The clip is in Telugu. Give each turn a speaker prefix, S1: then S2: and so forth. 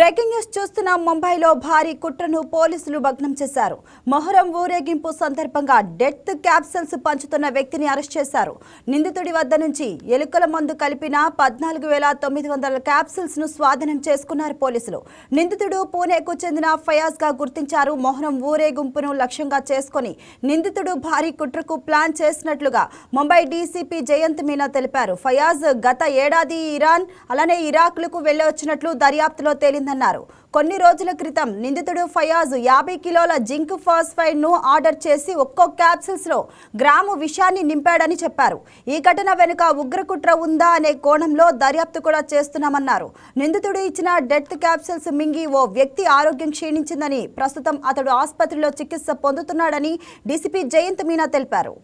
S1: బ్రేకింగ్ న్యూస్ చూస్తున్న ముంబైలో భారీ కుట్రను పోలీసులు భగ్నం చేశారు. మొహరం ఊరేగింపు సందర్భంగా డెత్ క్యాప్సూల్స్ పంచుతున్న వ్యక్తిని అరెస్ట్ చేశారు. నిందితుడి వద్ద నుంచి ఎలుకల మందు కలిపిన 14,900 క్యాప్సూల్స్ ను స్వాధీనం చేసుకున్నారు పోలీసులు. నిందితుడు పూణేకు చెందిన ఫయాజ్ గా గుర్తించారు. మొహరం ఊరేగింపును లక్ష్యంగా చేసుకుని నిందితుడు భారీ కుట్రకు ప్లాన్ చేసినట్లుగా ముంబై డీసీపీ జయంత్ మీనా తెలిపారు. ఫయాజ్ గత ఏడాది ఇరాన్ అలానే ఇరాక్లకు వెళ్లి వచ్చినట్లు దర్యాప్తులో తేలిందన్నారు. కొన్ని రోజుల క్రితం నిందితుడు ఫయాజ్ 50 కిలోల జింక్ ఫాస్ఫైడ్ ను ఆర్డర్ చేసి ఒక్కో క్యాప్సూల్స్ లో గ్రాము విషాన్ని నింపాడని చెప్పారు. ఈ ఘటన వెనుక ఉగ్రకుట్ర ఉందా అనే కోణంలో దర్యాప్తు కూడా చేస్తున్నామన్నారు. నిందితుడు ఇచ్చిన డెత్ క్యాప్సూల్స్ మింగి ఓ వ్యక్తి ఆరోగ్యం క్షీణించిందని, ప్రస్తుతం అతడు ఆసుపత్రిలో చికిత్స పొందుతున్నాడని డీసీపీ జయంత్ మీనా తెలిపారు.